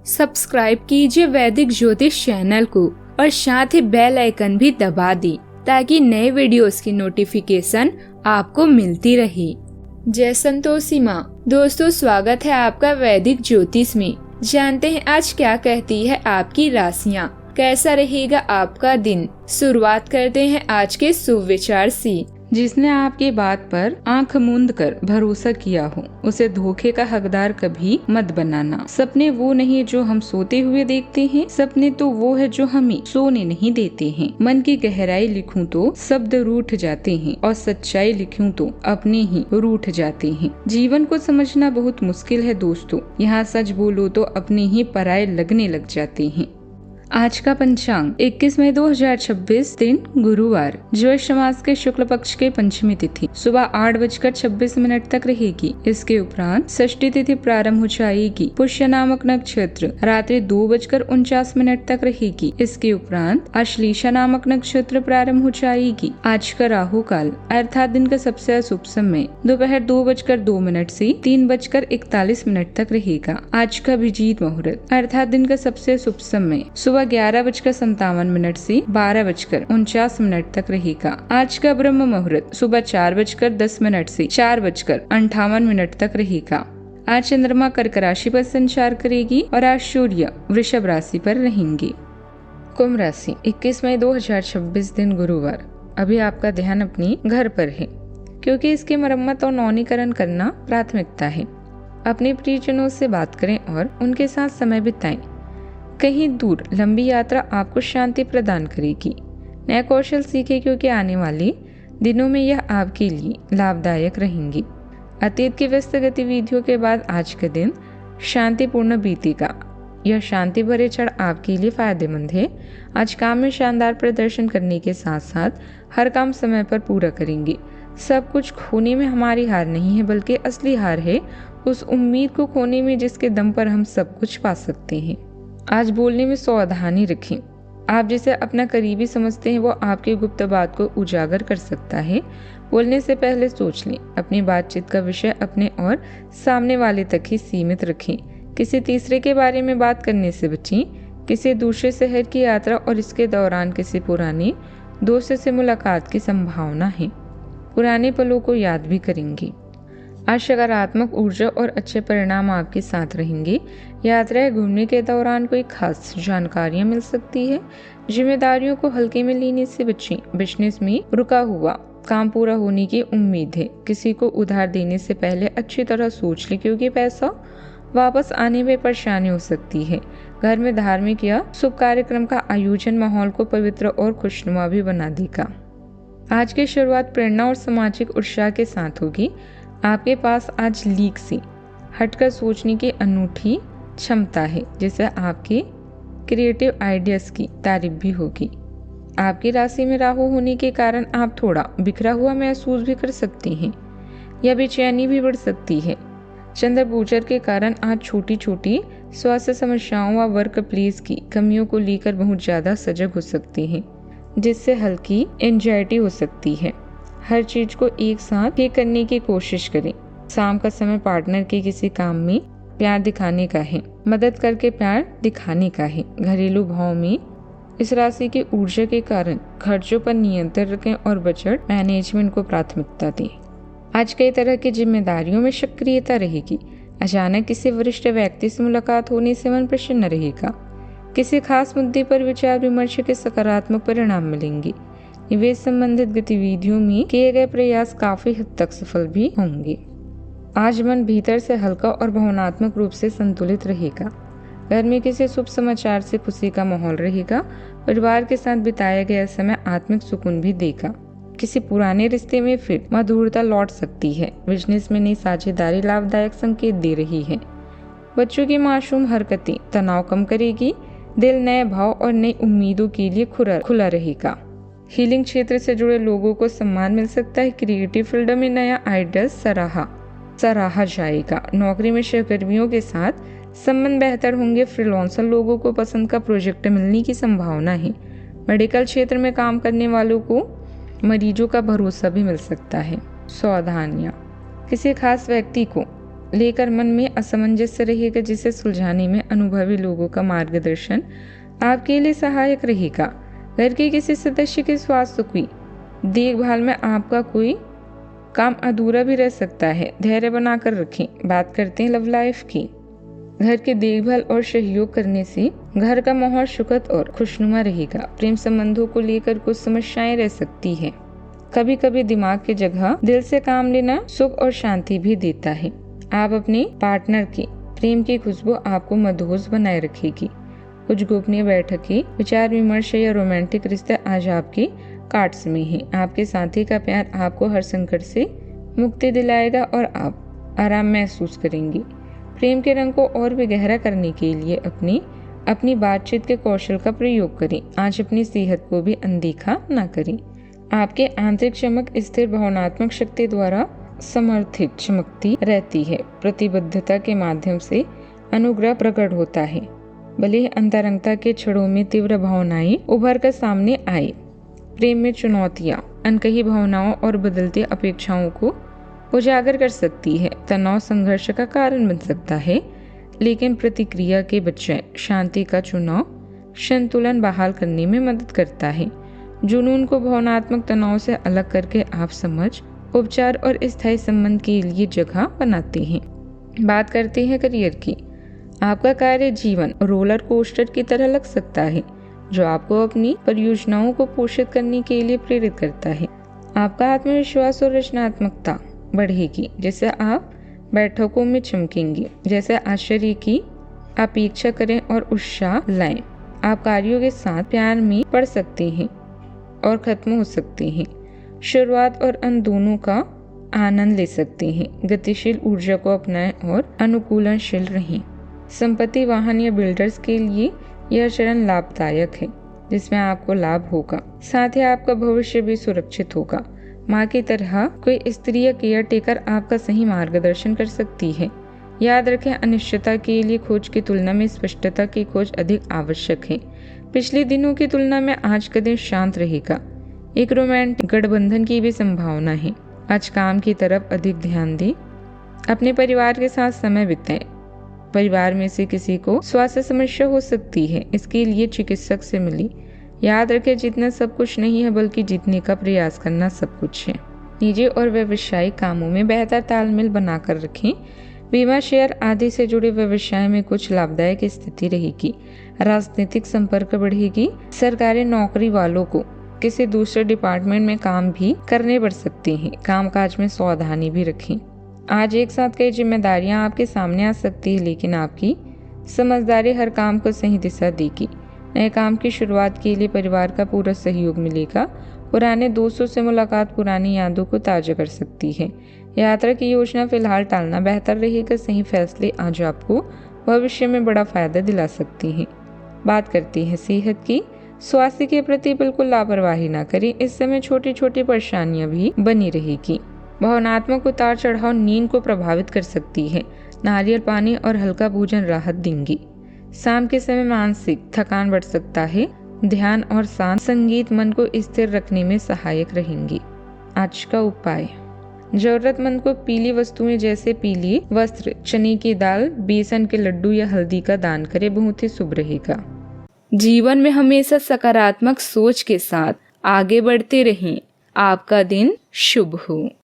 Subscribe कीजिए वैदिक ज्योतिष चैनल को और साथ ही बेल आइकन भी दबा दी ताकि नए वीडियोस की नोटिफिकेशन आपको मिलती रहे। जय संतोषी माँ। दोस्तों, स्वागत है आपका वैदिक ज्योतिष में। जानते हैं आज क्या कहती है आपकी राशियाँ, कैसा रहेगा आपका दिन। शुरुआत करते हैं आज के शुभ विचार से। जिसने आपकी बात पर आंख मूंद कर भरोसा किया हो उसे धोखे का हकदार कभी मत बनाना। सपने वो नहीं जो हम सोते हुए देखते हैं, सपने तो वो है जो हमें सोने नहीं देते हैं। मन की गहराई लिखूं तो शब्द रूठ जाते हैं और सच्चाई लिखूं तो अपने ही रूठ जाते हैं। जीवन को समझना बहुत मुश्किल है दोस्तों, यहाँ सच बोलो तो अपने ही पराये लगने लग जाते हैं। आज का पंचांग 21 मई 2026 दिन गुरुवार, ज्येष्ठ मास के शुक्ल पक्ष के पंचमी तिथि सुबह 8:26 तक रहेगी। इसके उपरांत षष्ठी तिथि प्रारंभ हो जाएगी। पुष्य नामक नक्षत्र रात्रि 2:49 तक रहेगी। इसके उपरांत अश्लेषा नामक नक्षत्र प्रारंभ हो जाएगी। आज का राहु काल अर्थात दिन का सबसे अशुभ समय दोपहर 2:02 से 3:41 तक रहेगा। आज का अभिजीत मुहूर्त अर्थात दिन का सबसे शुभ समय सुबह 11:57 से 12:49 तक रहेगा। आज का ब्रह्म मुहूर्त सुबह 4:10 से 4:58 तक रहेगा। आज चंद्रमा कर्क राशि पर संचार करेगी और आज सूर्य वृषभ राशि पर रहेंगे। कुंभ राशि 21 मई 2026 दिन गुरुवार। अभी आपका ध्यान अपने घर पर है क्योंकि इसकी मरम्मत और नवीनीकरण करना प्राथमिकता है। अपने प्रियजनों से बात करें और उनके साथ समय बिताएं। कहीं दूर लंबी यात्रा आपको शांति प्रदान करेगी। नया कौशल सीखें क्योंकि आने वाले दिनों में यह आपके लिए लाभदायक रहेंगी। अतीत की व्यस्त गतिविधियों के बाद आज का दिन शांतिपूर्ण बीतेगा। यह शांति भरे क्षण आपके लिए फायदेमंद है। आज काम में शानदार प्रदर्शन करने के साथ साथ हर काम समय पर पूरा करेंगे। सब कुछ खोने में हमारी हार नहीं है बल्कि असली हार है उस उम्मीद को खोने में जिसके दम पर हम सब कुछ पा सकते हैं। आज बोलने में सावधानी रखें। आप जिसे अपना करीबी समझते हैं वो आपकी गुप्त बात को उजागर कर सकता है। बोलने से पहले सोच लें। अपनी बातचीत का विषय अपने और सामने वाले तक ही सीमित रखें। किसी तीसरे के बारे में बात करने से बचें। किसी दूसरे शहर की यात्रा और इसके दौरान किसी पुराने दोस्त से मुलाकात की संभावना है। पुराने पलों को याद भी करेंगे। आज सकारात्मक ऊर्जा और अच्छे परिणाम आपके साथ रहेंगे। यात्रा घूमने के दौरान कोई खास जानकारियां मिल सकती है। जिम्मेदारियों को हल्के में लेने से बचें। बिजनेस में रुका हुआ काम पूरा होने की उम्मीद है। किसी को उधार देने से पहले अच्छी तरह सोच लें क्योंकि पैसा वापस आने में परेशानी हो सकती है। घर में धार्मिक या शुभ कार्यक्रम का आयोजन माहौल को पवित्र और खुशनुमा भी बना देगा। आज की शुरुआत प्रेरणा और सामाजिक उत्साह के साथ होगी। आपके पास आज लीक से हटकर सोचने की अनूठी क्षमता है जिससे आपके क्रिएटिव आइडियाज की तारीफ भी होगी। आपकी राशि में राहु होने के कारण आप थोड़ा बिखरा हुआ महसूस भी कर सकते हैं। यह बेचैनी भी बढ़ सकती है। चंद्र गोचर के कारण आज छोटी छोटी स्वास्थ्य समस्याओं व वर्क प्लेस की कमियों को लेकर बहुत ज्यादा सजग हो सकते हैं जिससे हल्की एंजाइटी हो सकती है। हर चीज को एक साथ ठीक करने की कोशिश करें। शाम का समय पार्टनर के किसी काम में प्यार दिखाने का है। मदद करके प्यार दिखाने का है। घरेलू भाव में इस राशि की ऊर्जा के कारण खर्चों पर नियंत्रण रखें और बजट मैनेजमेंट को प्राथमिकता दें। आज कई तरह की जिम्मेदारियों में सक्रियता रहेगी। अचानक किसी वरिष्ठ व्यक्ति से मुलाकात होने से मन प्रसन्न रहेगा। किसी खास मुद्दे पर विचार विमर्श के सकारात्मक परिणाम मिलेंगे। निवेश संबंधित गतिविधियों में किए गए प्रयास काफी हद तक सफल भी होंगे। आज मन भीतर से हल्का और भावनात्मक रूप से संतुलित रहेगा। घर में किसी शुभ समाचार से खुशी का माहौल रहेगा। परिवार के साथ बिताया गया समय आत्मिक सुकून भी देगा। किसी पुराने रिश्ते में फिर मधुरता लौट सकती है। बिजनेस में नई साझेदारी लाभदायक संकेत दे रही है। बच्चों की मासूम हरकतें तनाव कम करेगी। दिल नए भाव और नई उम्मीदों के लिए खुला रहेगा। हीलिंग क्षेत्र से जुड़े लोगों को सम्मान मिल सकता है। क्रिएटिव फील्ड में नया आइडिया सराहा जाएगा। नौकरी में सहकर्मियों के साथ संबंध बेहतर होंगे। फ्रीलांसर लोगों को पसंद का प्रोजेक्ट मिलने की संभावना है। मेडिकल क्षेत्र में काम करने वालों को मरीजों का भरोसा भी मिल सकता है। सावधानियां। किसी खास व्यक्ति को लेकर मन में असमंजस रहेगा, जिसे सुलझाने में अनुभवी लोगों का मार्गदर्शन आपके लिए सहायक रहेगा। घर के किसी सदस्य के स्वास्थ्य की देखभाल में आपका कोई काम अधूरा भी रह सकता है, धैर्य बनाकर रखें। बात करते हैं लव लाइफ की। घर के देखभाल और सहयोग करने से घर का माहौल सुखद और खुशनुमा रहेगा। प्रेम संबंधों को लेकर कुछ समस्याएं रह सकती है। कभी कभी दिमाग की जगह दिल से काम लेना सुख और शांति भी देता है। आप अपने पार्टनर की प्रेम की खुशबू आपको मदहोश बनाए रखेगी। कुछ गोपनीय बैठकें, विचार विमर्श या रोमांटिक रिश्ते आज आपके कार्ड्स में हैं। आपके साथी का प्यार आपको हर संकट से मुक्ति दिलाएगा और आप आराम महसूस करेंगे। प्रेम के रंग को और भी गहरा करने के लिए अपनी बातचीत के कौशल का प्रयोग करें। आज अपनी सेहत को भी अनदेखा न करें। आपके आंतरिक चमक स्थिर भावनात्मक शक्ति द्वारा समर्थित चमकती रहती है। प्रतिबद्धता के माध्यम से अनुग्रह प्रकट होता है। भले ही अंतरंगता के क्षणों में तीव्र भावनाएं उभर कर सामने आए, प्रेम में चुनौतियां अनकही भावनाओं और बदलती अपेक्षाओं को उजागर कर सकती है। तनाव संघर्ष का कारण बन सकता है, लेकिन प्रतिक्रिया के बजाय शांति का चुनाव संतुलन बहाल करने में मदद करता है। जुनून को भावनात्मक तनाव से अलग करके आप समझ, उपचार और स्थायी संबंध के लिए जगह बनाते हैं। बात करते हैं करियर की। आपका कार्य जीवन रोलर कोस्टर की तरह लग सकता है, जो आपको अपनी परियोजनाओं को पोषित करने के लिए प्रेरित करता है। आपका आत्मविश्वास और रचनात्मकता बढ़ेगी, जिससे आप बैठकों में चमकेंगे। जैसे आश्चर्य की अपेक्षा करें और उत्साह लाएं। आप कार्यों के साथ प्यार में पड़ सकते हैं और खत्म हो सकते हैं। शुरुआत और अंत दोनों का आनंद ले सकते हैं। गतिशील ऊर्जा को अपनाएं और अनुकूलनशील रहें। संपत्ति, वाहन या बिल्डर्स के लिए यह चरण लाभदायक है, जिसमें आपको लाभ होगा। साथ ही आपका भविष्य भी सुरक्षित होगा। माँ की तरह कोई स्त्री या केयर टेकर आपका सही मार्गदर्शन कर सकती है। याद रखें, अनिश्चितता के लिए खोज की तुलना में स्पष्टता की खोज अधिक आवश्यक है। पिछले दिनों की तुलना में आज का दिन शांत रहेगा। एक रोमांटिक गठबंधन की भी संभावना है। आज काम की तरफ अधिक ध्यान दें। अपने परिवार के साथ समय बिताएं। परिवार में से किसी को स्वास्थ्य समस्या हो सकती है, इसके लिए चिकित्सक से मिलें। याद रखें, जितना सब कुछ नहीं है, बल्कि जीतने का प्रयास करना सब कुछ है। निजी और व्यावसायिक कामों में बेहतर तालमेल बनाकर रखें। बीमा, शेयर आदि से जुड़े व्यवसाय में कुछ लाभदायक स्थिति रहेगी। राजनीतिक संपर्क बढ़ेगी। सरकारी नौकरी वालों को किसी दूसरे डिपार्टमेंट में काम भी करने पड़ सकते हैं। कामकाज में सावधानी भी रखें। आज एक साथ कई जिम्मेदारियां आपके सामने आ सकती है, लेकिन आपकी समझदारी हर काम को सही दिशा देगी। नए काम की शुरुआत के लिए परिवार का पूरा सहयोग मिलेगा। पुराने दोस्तों से मुलाकात पुरानी यादों को ताजा कर सकती है। यात्रा की योजना फिलहाल टालना बेहतर रहेगा। सही फैसले आज आपको भविष्य में बड़ा फायदा दिला सकते हैं। बात करते हैं सेहत की। स्वास्थ्य के प्रति बिल्कुल लापरवाही ना करें। इस समय छोटी छोटी परेशानियां भी बनी रहेगी। भावनात्मक उतार चढ़ाव नींद को प्रभावित कर सकती है। नारियल पानी और हल्का भोजन राहत देंगे। शाम के समय मानसिक थकान बढ़ सकता है। ध्यान और शांत संगीत मन को स्थिर रखने में सहायक रहेंगे। आज का उपाय, जरूरतमंद को पीली वस्तुएं जैसे पीले वस्त्र, चने की दाल, बेसन के लड्डू या हल्दी का दान करें, बहुत ही शुभ रहेगा। जीवन में हमेशा सकारात्मक सोच के साथ आगे बढ़ते रहें। आपका दिन शुभ हो।